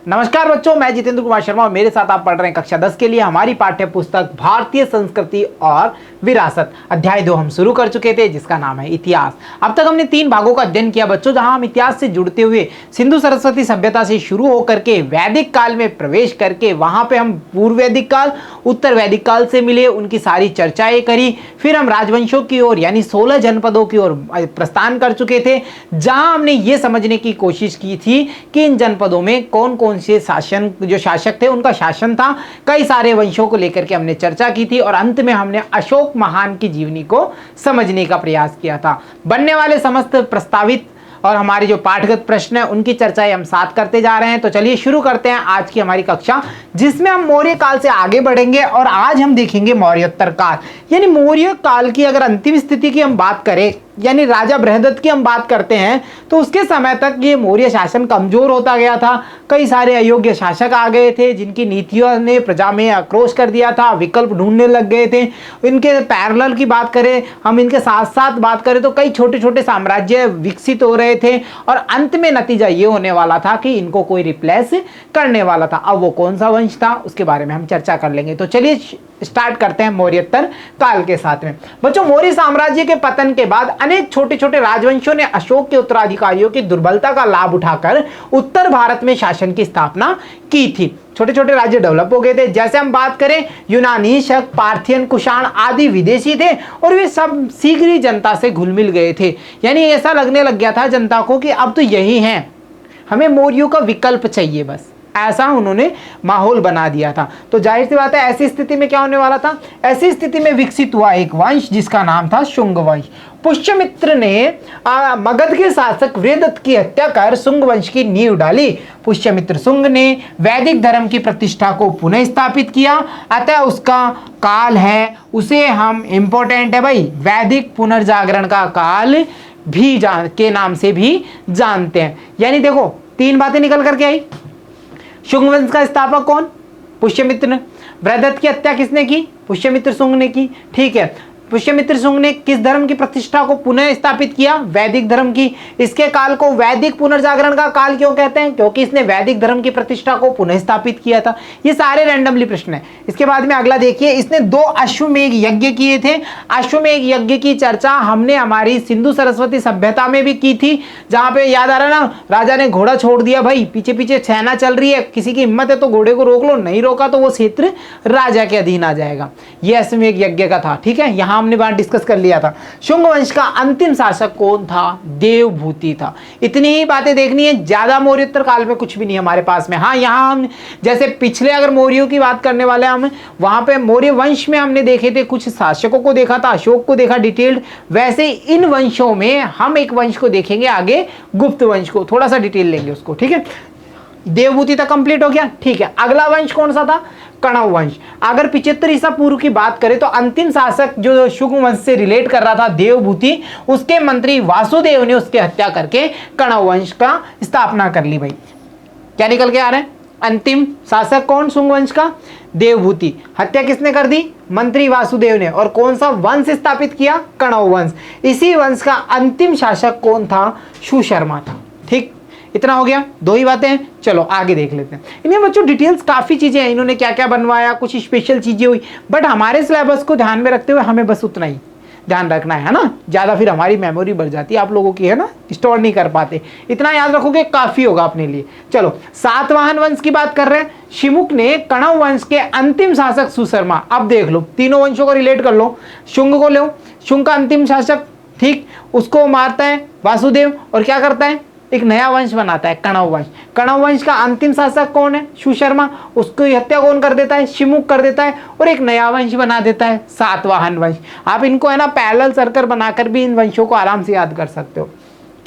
नमस्कार बच्चों, मैं जितेंद्र कुमार शर्मा और मेरे साथ आप पढ़ रहे हैं कक्षा 10 के लिए हमारी पाठ्य पुस्तक भारतीय संस्कृति और विरासत। अध्याय 2 हम शुरू कर चुके थे जिसका नाम है इतिहास। अब तक हमने 3 भागों का अध्ययन किया बच्चों, जहां हम इतिहास से जुड़ते हुए सिंधु सरस्वती सभ्यता से शुरू होकर के वैदिक काल में प्रवेश करके वहां पे हम पूर्व वैदिक काल, उत्तर वैदिक काल से मिले, उनकी सारी चर्चाएं करी। फिर हम राजवंशों की ओर यानी 16 जनपदों की ओर प्रस्थान कर चुके थे, जहां हमने ये समझने की कोशिश की थी कि इन जनपदों में कौन कौन से शासक थे, उनका शासन था। कई सारे वंशों को लेकर के हमने चर्चा की थी और अंत में हमने अशोक महान की जीवनी को समझने का प्रयास किया था। बनने वाले समस्त प्रस्तावित और हमारे जो पाठगत प्रश्न है उनकी चर्चाएं हम साथ करते जा रहे हैं। तो चलिए शुरू करते हैं आज की हमारी कक्षा, जिसमें हम मौर्य काल से आगे बढ़ेंगे और आज हम देखेंगे मौर्योत्तर काल। यानी मौर्य काल की अगर अंतिम स्थिति की हम बात करें, यानी राजा बृहदत्त की हम बात करते हैं, तो उसके समय तक ये मौर्य शासन कमजोर होता गया था। कई सारे अयोग्य शासक आ गए थे जिनकी नीतियों ने प्रजा में आक्रोश कर दिया था, विकल्प ढूंढने लग गए थे। इनके पैरेलल की बात करें, हम इनके साथ साथ बात करें तो कई छोटे छोटे साम्राज्य विकसित हो रहे थे और अंत में नतीजा ये होने वाला था कि इनको कोई रिप्लेस करने वाला था। अब वो कौन सा वंश था उसके बारे में हम चर्चा कर लेंगे। तो चलिए स्टार्ट करते हैं मौर्योत्तर काल के साथ में। बच्चों, मौर्य साम्राज्य के पतन के बाद अनेक छोटे छोटे राजवंशों ने अशोक के उत्तराधिकारियों की दुर्बलता का लाभ उठाकर उत्तर भारत में शासन की स्थापना की थी। छोटे छोटे राज्य डेवलप हो गए थे। जैसे हम बात करें, यूनानी, शक, पार्थियन, कुषाण आदि विदेशी थे और वे सब शीघ्र ही जनता से घुल मिल गए थे। यानी ऐसा लगने लग गया था जनता को कि अब तो यही है, हमें मौर्यों का विकल्प चाहिए, बस ऐसा उन्होंने माहौल बना दिया था। तो जाहिर सी बात है, ऐसी स्थिति में क्या होने वाला था, ऐसी स्थिति में विकसित हुआ एक वंश जिसका नाम था शुंग वंश। पुष्यमित्र ने मगध के शासक वृहदत्त की हत्या कर शुंग वंश की नींव डाली। पुष्यमित्र शुंग ने वैदिक धर्म की प्रतिष्ठा को पुनः स्थापित किया, अतः उसका काल है, उसे हम इंपॉर्टेंट है भाई, वैदिक पुनर्जागरण का काल भी के नाम से भी जानते हैं। यानी देखो 3 बातें निकल करके आई। शुंग वंश का स्थापक कौन? पुष्यमित्र ने। बृहदत्त की हत्या किसने की? पुष्यमित्र शुंग ने की। ठीक है, पुष्यमित्र शुंग ने किस धर्म की प्रतिष्ठा को पुनः स्थापित किया? वैदिक धर्म की। इसके काल को वैदिक पुनर्जागरण का काल क्यों कहते हैं? क्योंकि इसने वैदिक धर्म की प्रतिष्ठा को पुनः स्थापित किया था। ये सारे रैंडमली प्रश्न है। इसके बाद में अगला देखिए, इसने 2 अश्वमेध यज्ञ किए थे। अश्वमेध यज्ञ की चर्चा हमने हमारी सिंधु सरस्वती सभ्यता में भी की थी, जहां पे याद आ रहा ना, राजा ने घोड़ा छोड़ दिया, भाई पीछे पीछे सेना चल रही है, किसी की हिम्मत है तो घोड़े को रोक लो, नहीं रोका तो वो क्षेत्र राजा के अधीन आ जाएगा। ये अश्वमेध यज्ञ का था। ठीक है, हमने बात डिस्कस कर लिया था। शुंग वंश का अंतिम शासक कौन था? देवभूति था। इतनी ही बातें देखनी है, ज्यादा मौर्योत्तर काल में कुछ भी नहीं हमारे पास में। हाँ, यहाँ हम जैसे पिछले अगर मौर्यों की बात करने वाले हम, वहां पे मौर्य वंश में हमने देखे थे, कुछ शासकों को देखा था, अशोक को देखा डिटेल्ड। वैसे इन वंशों में हम एक वंश को देखेंगे आगे, गुप्त वंश को थोड़ा सा डिटेल लेंगे उसको। ठीक है, देवभूति तक कंप्लीट हो गया। ठीक है, अगला वंश कौन सा था? कणव वंश। अगर 75 ईसा पूर्व की बात करें तो अंतिम शासक जो शुंग वंश से रिलेट कर रहा था, देवभूति, उसके मंत्री वासुदेव ने उसकी हत्या करके कणव वंश का स्थापना कर ली। भाई क्या निकल के आ रहे हैं? अंतिम शासक कौन? शुंग वंश का देवभूति। हत्या किसने कर दी? मंत्री वासुदेव ने। और कौन सा वंश स्थापित किया? कणव वंश। इसी वंश का अंतिम शासक कौन था? सुशर्मा था। ठीक, इतना हो गया, 2 ही बातें हैं। चलो आगे देख लेते हैं। इन्हें बच्चों डिटेल्स काफी चीजें हैं, इन्होंने क्या क्या बनवाया, कुछ स्पेशल चीजें हुई, बट हमारे सिलेबस को ध्यान में रखते हुए हमें बस उतना ही ध्यान रखना है ना, ज्यादा फिर हमारी मेमोरी बढ़ जाती है, आप लोगों की है ना, स्टोर नहीं कर पाते। इतना याद रखोगे काफी होगा अपने लिए। चलो, सातवाहन वंश की बात कर रहे हैं। शिमुक ने कणव वंश के अंतिम शासक सुशर्मा। अब देख लो, तीनों वंशों को रिलेट कर लो। शुंग को लो, शुंग का अंतिम शासक, ठीक, उसको मारता है वासुदेव और क्या करता है? एक नया वंश बनाता है, कणव वंश। कणव वंश का अंतिम शासक कौन है? सुशर्मा। उसकी हत्या कौन कर देता है? शिमुक कर देता है और एक नया वंश बना देता है, सातवाहन वंश। आप इनको है ना पैरेलल सर्कल बनाकर भी इन वंशों को आराम से याद कर सकते हो।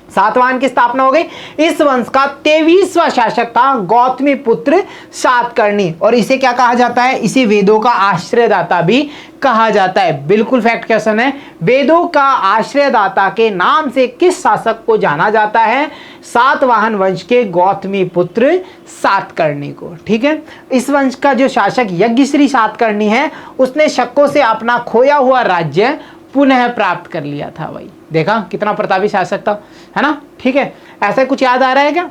सातवाहन की स्थापना हो गई। इस वंश का 23वां शासक था गौतमी पुत्र सातकर्णी, और इसे क्या कहा जाता है? इसे वेदों का आश्रयदाता भी कहा जाता है। बिल्कुल फैक्ट क्वेश्चन है। वेदों का आश्रयदाता के नाम से किस शासक को जाना जाता है? सातवाहन वंश के गौतमी पुत्र सातकर्णी को। ठीक है, इस वंश का जो शासक यज्ञश्री सातकर्णी है, उसने शकों से अपना खोया हुआ राज्य पुनः प्राप्त कर लिया था। भाई देखा कितना प्रतापी शासक था, है ना। ठीक है, ऐसा कुछ याद आ रहा है क्या?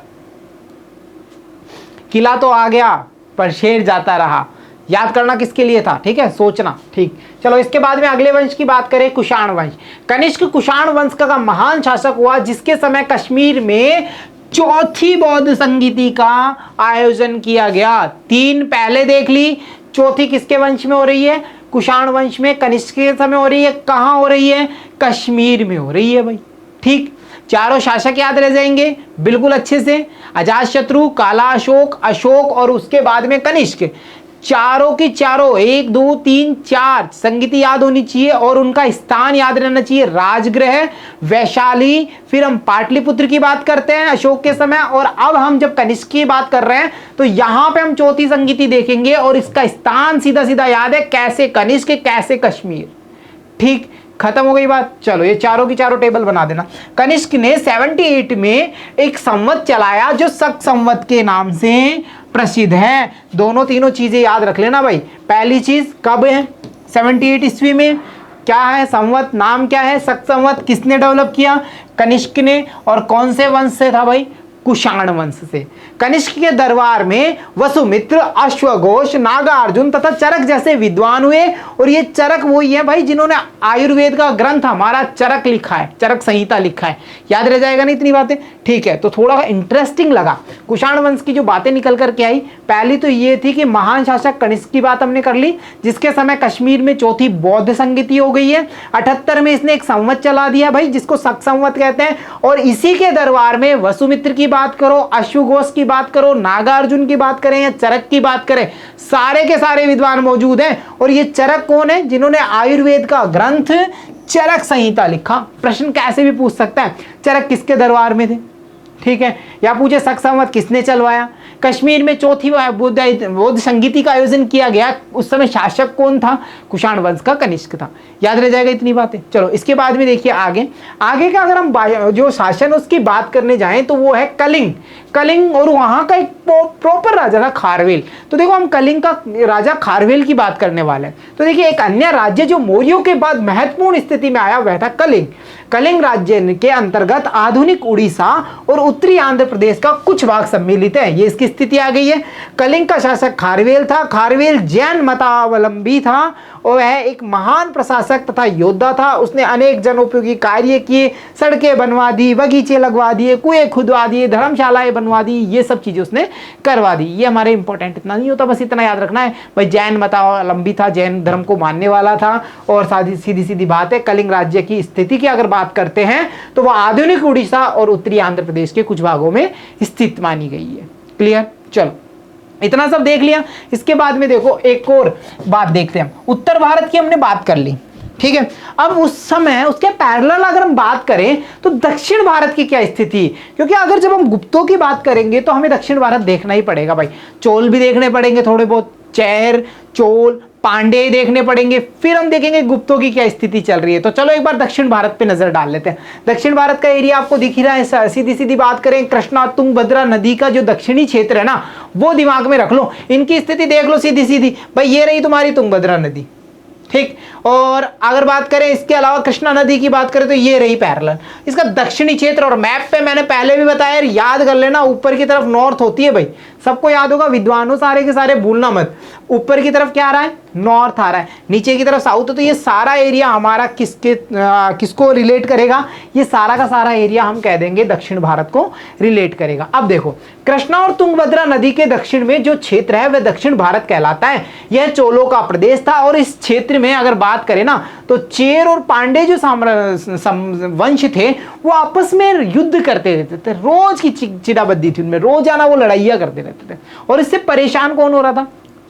किला तो आ गया पर शेर जाता रहा। याद करना किसके लिए था, ठीक है, सोचना। ठीक, चलो इसके बाद में अगले वंश की बात करें, कुषाण वंश। कनिष्क कुषाण वंश का महान शासक हुआ जिसके समय कश्मीर में चौथी बौद्ध संगीति का आयोजन किया गया। 3 पहले देख ली, चौथी किसके वंश में हो रही है, कुषाण वंश में, कनिष्क के समय हो रही है। कहां हो रही है, कश्मीर में हो रही है भाई। ठीक, चारों शासक याद रह जाएंगे बिल्कुल अच्छे से, अजातशत्रु, काला अशोक, अशोक और उसके बाद में कनिष्क। चारों की चारों 1 2 3 4 संगीति याद होनी चाहिए और उनका स्थान याद रहना चाहिए, राजगृह, वैशाली। फिर हम पाटलिपुत्र की बात करते हैं अशोक के समय, और अब हम जब कनिष्क की बात कर रहे हैं तो यहां पे हम चौथी संगीति देखेंगे और इसका स्थान सीधा सीधा याद है, कैसे कनिष्क कैसे कश्मीर। ठीक, खत्म हो गई बात। चलो ये चारों की चारों टेबल बना देना। कनिष्क ने 78 में एक संवत चलाया जो शक संवत के नाम से प्रसिद्ध है। दोनों तीनों चीजें याद रख लेना भाई। पहली चीज कब है, 78 ईस्वी में। क्या है संवत, नाम क्या है, शक संवत। किसने डेवलप किया, कनिष्क ने। और कौन से वंश से था भाई, कुषाण वंश से। कनिष्क के दरबार में वसुमित्र, अश्वघोष, नागार्जुन तथा चरक जैसे विद्वान हुए। और ये चरक वही है भाई जिन्होंने आयुर्वेद का ग्रंथ हमारा चरक लिखा है, चरक संहिता लिखा है। याद रह जाएगा ना इतनी बातें। ठीक है, तो थोड़ा इंटरेस्टिंग लगा कुषाण वंश की जो बातें निकल करके आई। पहली तो ये थी कि महान शासक कनिष्क की बात हमने कर ली, जिसके समय कश्मीर में चौथी बौद्ध संगीति हो गई है। 78 में इसने एक संवत चला दिया भाई जिसको शक संवत कहते हैं। और इसी के दरबार में वसुमित्र की बात करो, अश्वघोष की बात करो, नागार्जुन की बात करें या चरक की बात करें, सारे के सारे विद्वान मौजूद हैं। और ये चरक कौन है, जिन्होंने आयुर्वेद का ग्रंथ चरक संहिता लिखा। प्रश्न कैसे भी पूछ सकता है, चरक किसके दरबार में थे, ठीक है, या पूछे शक संवत किसने चलवाया। कश्मीर में चौथी बौद्ध संगीति का आयोजन किया गया, उस समय शासक कौन था, कुषाण वंश का कनिष्क था। याद रह जाएगा इतनी बातें। चलो इसके बाद में देखिए आगे का अगर हम जो शासन उसकी बात करने जाएं तो वो है कलिंग। कलिंग और वहां का एक प्रॉपर राजा था खारवेल। तो देखो हम कलिंग का राजा खारवेल की बात करने वाले हैं। तो देखिए एक अन्य राज्य जो मौर्यों के बाद महत्वपूर्ण स्थिति में आया वह था कलिंग। कलिंग राज्य के अंतर्गत आधुनिक उड़ीसा और उत्तरी आंध्र प्रदेश का कुछ भाग सम्मिलित है। ये इसकी स्थिति आ गई है। कलिंग का शासक खारवेल था। खारवेल जैन मतावलंबी था और वह एक महान प्रशासक तथा योद्धा था। उसने अनेक जनोपयोगी कार्य किए, सड़कें बनवा दी, बगीचे लगवा दिए, कुएं खुदवा दिए, धर्मशालाएं बनवा दी, ये सब चीजें उसने करवा दी। ये हमारे इंपॉर्टेंट इतना नहीं होता, बस इतना याद रखना है भाई जैन मतावलंबी था, जैन धर्म को मानने वाला था। और सीधी सीधी बात है, कलिंग राज्य की स्थिति की अगर बात करते हैं तो वह आधुनिक उड़ीसा और उत्तरी आंध्र प्रदेश के कुछ भागों में स्थित मानी गई है। क्लियर, चलो इतना सब देख लिया। इसके बाद में देखो एक और बात देखते हैं। उत्तर भारत की हमने बात कर ली, ठीक है। अब उस समय उसके पैरेलल अगर हम बात करें तो दक्षिण भारत की क्या स्थिति, क्योंकि अगर जब हम गुप्तों की बात करेंगे तो हमें दक्षिण भारत देखना ही पड़ेगा भाई। चोल भी देखने पड़ेंगे थोड़े बहुत, चैर, चोल, पांडे देखने पड़ेंगे, फिर हम देखेंगे गुप्तों की क्या स्थिति चल रही है। तो चलो एक बार दक्षिण भारत पे नजर डाल लेते हैं। दक्षिण भारत का एरिया आपको दिख ही रहा है। सीधी सीधी बात करें, कृष्णा तुंगभद्रा नदी का जो दक्षिणी क्षेत्र है ना, वो दिमाग में रख लो। इनकी स्थिति देख लो सीधी सीधी भाई, ये रही तुम्हारी तुंगभद्रा नदी, ठीक। और अगर बात करें इसके अलावा कृष्णा नदी की बात करें तो ये रही पैरेलल इसका दक्षिणी क्षेत्र। और मैप पे मैंने पहले भी बताया, याद कर लेना, ऊपर की तरफ नॉर्थ होती है भाई, सबको याद होगा, विद्वानों सारे के सारे भूलना मत। ऊपर की तरफ क्या आ रहा है, नॉर्थ आ रहा है, नीचे की तरफ साउथ है। तो ये सारा एरिया हमारा किसको रिलेट करेगा, ये सारा का सारा एरिया हम कह देंगे दक्षिण भारत को रिलेट करेगा। अब देखो कृष्णा और तुंगभद्रा नदी के दक्षिण में जो क्षेत्र है वह दक्षिण भारत कहलाता है। यह चोलों का प्रदेश था और इस क्षेत्र में अगर बात करें ना तो चेर और पांडे जो वंश थे वो आपस में युद्ध करते रहते थे। रोज की चिराबद्दी थी उनमें, रोजाना वो लड़ाइयां करते रहते थे। और इससे परेशान कौन हो रहा था,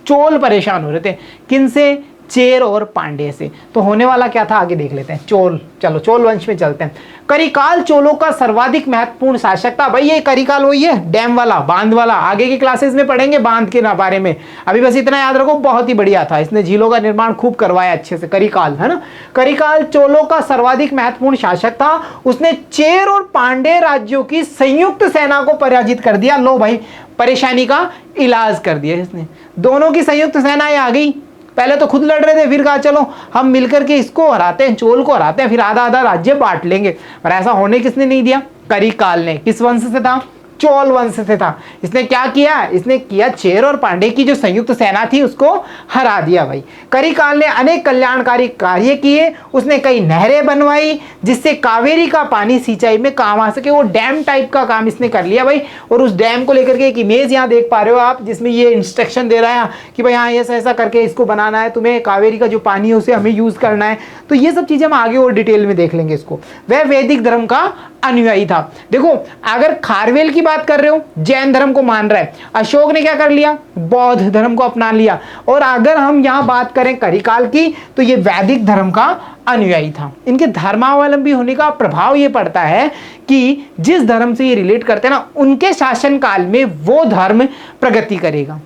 चोल परेशान हो रहे थे। किनसे, चेर और पांडे से। तो होने वाला क्या था आगे देख लेते हैं। चोल, चलो चोल वंश में चलते हैं। करिकाल चोलों का सर्वाधिक महत्वपूर्ण शासक था भाई। ये करिकाल वही है डैम वाला, बांध वाला, आगे की क्लासेस में पढ़ेंगे बांध के बारे में। अभी बस इतना याद रखो, बहुत ही बढ़िया था, इसने झीलों का निर्माण खूब करवाया अच्छे से। करिकाल है ना, करिकाल चोलों का सर्वाधिक महत्वपूर्ण शासक था। उसने चेर और पांडे राज्यों की संयुक्त सेना को पराजित कर दिया। लो भाई, परेशानी का इलाज कर दिया इसने। दोनों की संयुक्त सेनाएं आ गई, पहले तो खुद लड़ रहे थे, फिर कहा चलो हम मिलकर के इसको हराते हैं, चोल को हराते हैं, फिर आधा आधा राज्य बांट लेंगे। पर ऐसा होने किसने नहीं दिया, करिकाल ने। किस वंश से था, चोल वंश से था। इसने क्या किया, इसने किया चेर और पांडे की जो संयुक्त सेना थी उसको हरा दिया भाई। करिकाल ने अनेक कल्याणकारी कार्य किए, उसने कई नहरें बनवाई जिससे कावेरी का पानी सिंचाई में काम आ सके। वो डैम टाइप का काम इसने कर लिया भाई। और उस डैम को लेकर के एक इमेज यहाँ देख पा रहे हो आप, जिसमें ये इंस्ट्रक्शन दे रहा है कि भाई हाँ ऐसा ऐसा करके इसको बनाना है, तुम्हें कावेरी का जो पानी है उसे हमें यूज करना है। तो ये सब चीजें हम आगे और डिटेल में देख लेंगे इसको। वह वैदिक धर्म का अनुयायी था। देखो अगर खारवेल की बात कर रहे हो, जैन धर्म को मान रहा है। अशोक ने क्या कर लिया, बौद्ध धर्म को अपना लिया। और अगर हम यहां बात करें करिकाल की, तो ये वैदिक धर्म का अनुयायी था। इनके धर्मावलंबी होने का प्रभाव ये पड़ता है कि जिस धर्म से ये रिलेट करते हैं ना, उनके शासन काल में वो धर्म प्रगति करेगा।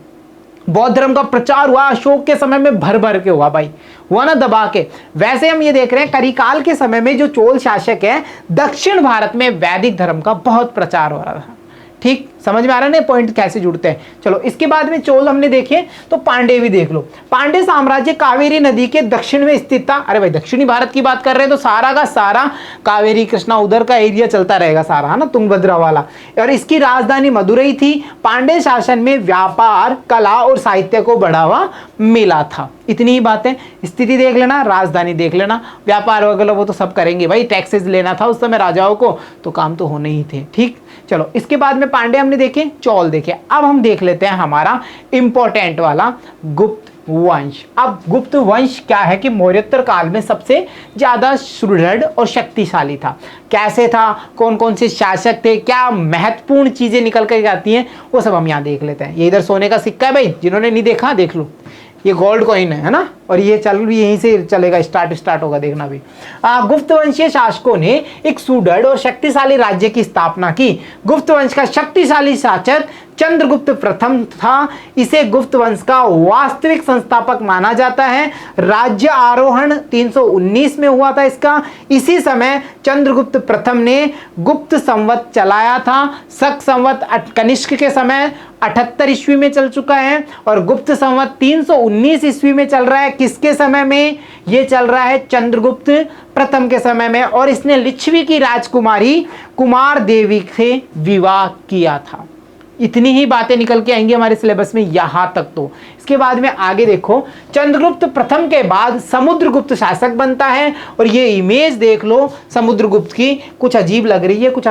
बौद्ध धर्म का प्रचार हुआ अशोक के समय में भर भर के हुआ भाई, हुआ ना दबा के। वैसे हम ये देख रहे हैं करिकाल के समय में जो चोल शासक है, दक्षिण भारत में वैदिक धर्म का बहुत प्रचार हो रहा था। ठीक समझ में आ रहा है ना पॉइंट कैसे जुड़ते हैं। चलो इसके बाद में चोल हमने देखे, तो पांडे भी देख लो। पांडे साम्राज्य कावेरी नदी के दक्षिण में स्थित था। अरे भाई दक्षिणी भारत की बात कर रहे हैं तो सारा का सारा कावेरी कृष्णा उधर का एरिया चलता रहेगा सारा, है ना, तुंगभद्रा वाला। और इसकी राजधानी मदुरई थी। पांडे शासन में व्यापार, कला और साहित्य को बढ़ावा मिला था। इतनी ही बातें, स्थिति देख लेना, राजधानी देख लेना, व्यापार वगैरह वो तो सब करेंगे भाई। टैक्सेस लेना था उस समय राजाओं को, तो काम तो होने ही थे। ठीक चलो इसके बाद में पांडे हमने देखे, चौल देखे। अब हम देख लेते हैं हमारा इंपॉर्टेंट वाला गुप्त वंश। अब गुप्त वंश क्या है कि मौर्योत्तर काल में सबसे ज्यादा सुदृढ़ और शक्तिशाली था। कैसे था, कौन कौन से शासक थे, क्या महत्वपूर्ण चीजें निकल कर आती हैं, वो सब हम यहाँ देख लेते हैं। ये इधर सोने का सिक्का है भाई, जिन्होंने नहीं देखा देख लो, ये गोल्ड कॉइन है ना, और ये चल भी यहीं से चलेगा, स्टार्ट होगा, देखना भी। गुप्त वंशीय शासकों ने एक सुदृढ़ और शक्तिशाली राज्य की स्थापना की। गुप्त वंश का शक्तिशाली शासक चंद्रगुप्त प्रथम था। इसे गुप्त वंश का वास्तविक संस्थापक माना जाता है। राज्य आरोहण 319 में हुआ था इसका। इसी समय चंद्रगुप्त प्रथम ने गुप्त संवत चलाया था। शक संवत कनिष्क के समय 78 ईस्वी में चल चुका है, और गुप्त संवत 319 ईस्वी में चल रहा है। किसके समय में ये चल रहा है, चंद्रगुप्त प्रथम के समय में। और इसने लिच्छवी की राजकुमारी कुमार देवी से विवाह किया था। इतनी ही बातें निकल के आएंगी हमारे सिलेबस में यहां तक। तो इसके बाद में आगे देखो, चंद्रगुप्त प्रथम के बाद समुद्रगुप्त शासक बनता है। और ये इमेज देख लो समुद्रगुप्त की, कुछ अजीब लग रही है, कुछ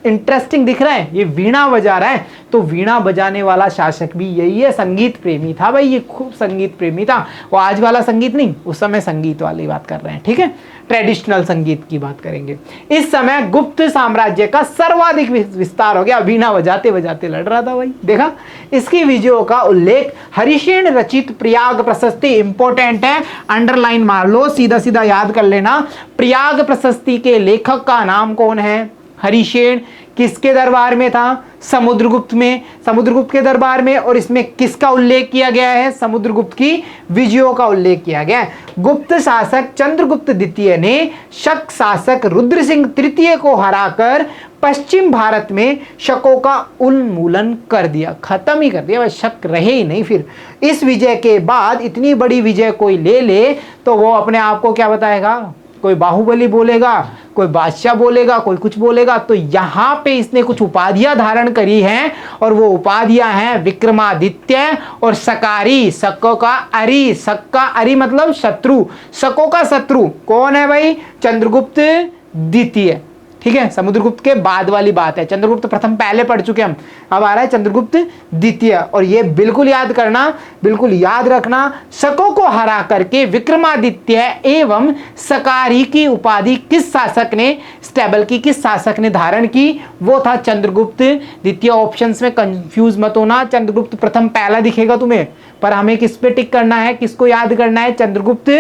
इंटरेस्टिंग दिख रहा है। ये वीणा बजा रहा है, तो वीणा बजाने वाला शासक भी यही है। संगीत प्रेमी था भाई, ये खूब संगीत प्रेमी था। वो आज वाला संगीत नहीं, उस समय संगीत वाली बात कर रहे हैं। ठीक है, ट्रेडिशनल संगीत की बात करेंगे। इस समय गुप्त साम्राज्य का सर्वाधिक विस्तार हो गया। वीणा बजाते बजाते लड़ रहा था भाई, देखा। इसकी विजयों का उल्लेख हरिशेन रचित प्रयाग प्रशस्ति, इंपॉर्टेंट है, अंडरलाइन मार लो, सीधा सीधा याद कर लेना। प्रयाग प्रशस्ति के लेखक का नाम कौन है, हरिशेन। किसके दरबार में था, समुद्रगुप्त में, समुद्रगुप्त के दरबार में। और इसमें किसका उल्लेख किया गया है, समुद्रगुप्त की विजयों का उल्लेख किया गया है। गुप्त शासक चंद्रगुप्त द्वितीय ने शक शासक रुद्र सिंह तृतीय को हराकर पश्चिम भारत में शकों का उन्मूलन कर दिया, खत्म ही कर दिया भाई, शक रहे ही नहीं। फिर इस विजय के बाद, इतनी बड़ी विजय कोई ले ले तो वो अपने आप को क्या बताएगा, कोई बाहुबली बोलेगा, कोई बादशाह बोलेगा, कोई कुछ बोलेगा। तो यहाँ पे इसने कुछ उपाधियां धारण करी हैं, और वो उपाधियां हैं विक्रमादित्य और सकारी। शकों का अरि, शक का अरि मतलब शत्रु, शकों का शत्रु कौन है भाई, चंद्रगुप्त द्वितीय। ठीक है, समुद्रगुप्त के बाद वाली बात है। चंद्रगुप्त प्रथम पहले पढ़ चुके हम, अब आ रहा है चंद्रगुप्त द्वितीय। और ये बिल्कुल याद करना, बिल्कुल याद रखना, शकों को हरा करके विक्रमादित्य एवं सकारी की उपाधि किस शासक ने, स्टेबल की किस शासक ने धारण की, वो था चंद्रगुप्त द्वितीय। ऑप्शंस में कंफ्यूज मत होना, चंद्रगुप्त प्रथम पहला दिखेगा तुम्हें, पर हमें किस पे टिक करना है, किसको याद करना है, चंद्रगुप्त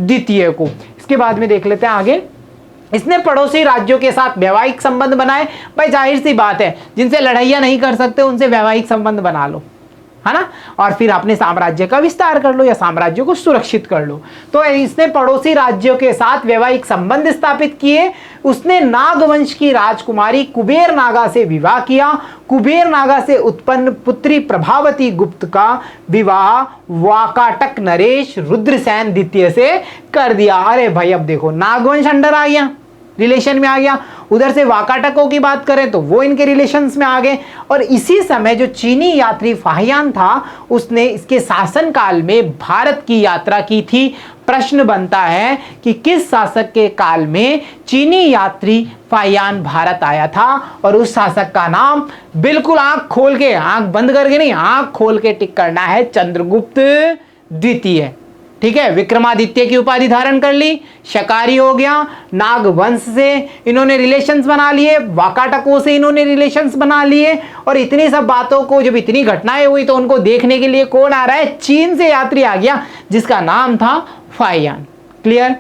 द्वितीय को। इसके बाद में देख लेते हैं आगे। इसने पड़ोसी राज्यों के साथ वैवाहिक संबंध बनाए। भाई जाहिर सी बात है, जिनसे लड़ाइयां नहीं कर सकते उनसे वैवाहिक संबंध बना लो, है ना, और फिर अपने साम्राज्य का विस्तार कर लो या साम्राज्य को सुरक्षित कर लो। तो इसने पड़ोसी राज्यों के साथ वैवाहिक संबंध स्थापित किए। उसने नागवंश की राजकुमारी कुबेर नागा से विवाह किया। कुबेर नागा से उत्पन्न पुत्री प्रभावती गुप्त का विवाह वाकाटक नरेश रुद्रसेन द्वितीय से कर दिया। अरे भाई अब देखो, नागवंश अंडर आ गया, रिलेशन में आ गया। उधर से वाकाटकों की बात करें तो वो इनके रिलेशंस में आ गए। और इसी समय जो चीनी यात्री फाहियान था उसने इसके शासनकाल में भारत की यात्रा की थी। प्रश्न बनता है कि किस शासक के काल में चीनी यात्री फाहियान भारत आया था, और उस शासक का नाम बिल्कुल आंख खोल के, आंख बंद करके नहीं, आंख खोल के टिक करना है, चंद्रगुप्त द्वितीय। ठीक है, विक्रमादित्य की उपाधि धारण कर ली, शकारी हो गया, नाग वंश से इन्होंने रिलेशंस बना लिए, वाकाटकों से इन्होंने रिलेशंस बना लिए। और इतनी सब बातों को, जब इतनी घटनाएं हुई तो उनको देखने के लिए कौन आ रहा है, चीन से यात्री आ गया जिसका नाम था फाहियान। क्लियर?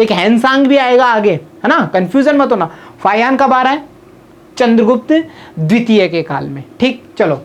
एक हैंसांग भी आएगा आगे, है ना, कंफ्यूजन मत होना। फाहियान कब आ रहा है? चंद्रगुप्त द्वितीय के काल में। ठीक, चलो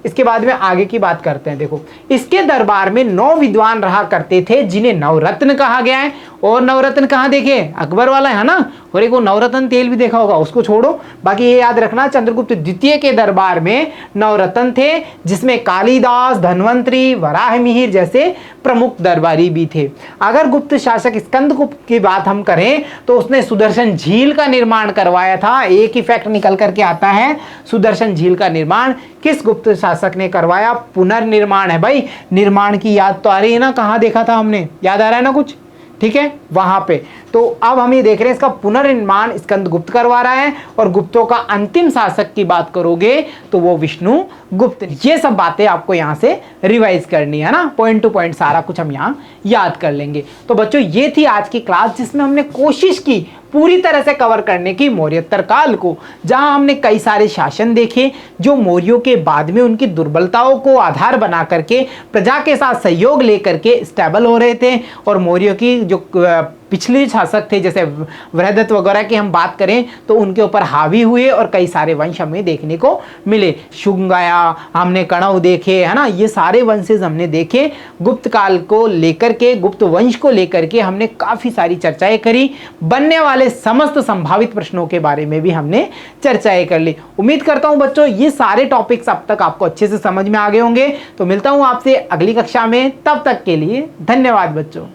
इसके बाद में आगे की बात करते हैं। देखो, इसके दरबार में 9 विद्वान रहा करते थे जिन्हें नवरत्न कहा गया है। और नवरत्न कहाँ देखे? अकबर वाला है ना, और एक वो नवरत्न तेल भी देखा होगा, उसको छोड़ो, बाकी ये याद रखना चंद्रगुप्त द्वितीय के दरबार में नवरत्न थे जिसमें कालिदास, धन्वंतरी, वराहमिहिर जैसे प्रमुख दरबारी भी थे। अगर गुप्त शासक स्कंदगुप्त की बात हम करें तो उसने सुदर्शन झील का निर्माण करवाया था। एक ही फैक्ट निकल करके आता है, सुदर्शन झील का निर्माण किस गुप्त शासक ने करवाया? पुनर्निर्माण है भाई, निर्माण की याद तो आ रही है ना, कहाँ देखा था हमने, याद आ रहा है ना कुछ? ठीक है, वहां पे। तो अब हम ये देख रहे हैं इसका पुनर्निर्माण स्कंदगुप्त करवा रहा है। और गुप्तों का अंतिम शासक की बात करोगे तो वो विष्णुगुप्त। ये सब बातें आपको यहां से रिवाइज करनी है ना, पॉइंट टू पॉइंट सारा कुछ हम यहां याद कर लेंगे। तो बच्चों ये थी आज की क्लास जिसमें हमने कोशिश की पूरी तरह से कवर करने की मौर्योत्तर काल को, जहां हमने कई सारे शासन देखे जो मौर्यों के बाद में उनकी दुर्बलताओं को आधार बना करके प्रजा के साथ सहयोग लेकर के स्टेबल हो रहे थे। और मौर्यों की जो पिछले शासक थे जैसे वृहदत्त वगैरह की हम बात करें तो उनके ऊपर हावी हुए और कई सारे वंश हमें देखने को मिले। शुंग आया, हमने कणव देखे, है ना, ये सारे वंशेज हमने देखे। गुप्त काल को लेकर के, गुप्त वंश को लेकर के हमने काफी सारी चर्चाएं करी। बनने वाले समस्त संभावित प्रश्नों के बारे में भी हमने चर्चाएं कर ली। उम्मीद करता हूं बच्चों ये सारे टॉपिक्स अब तक आपको अच्छे से समझ में आ गए होंगे। तो मिलता हूं आपसे अगली कक्षा में, तब तक के लिए धन्यवाद बच्चों।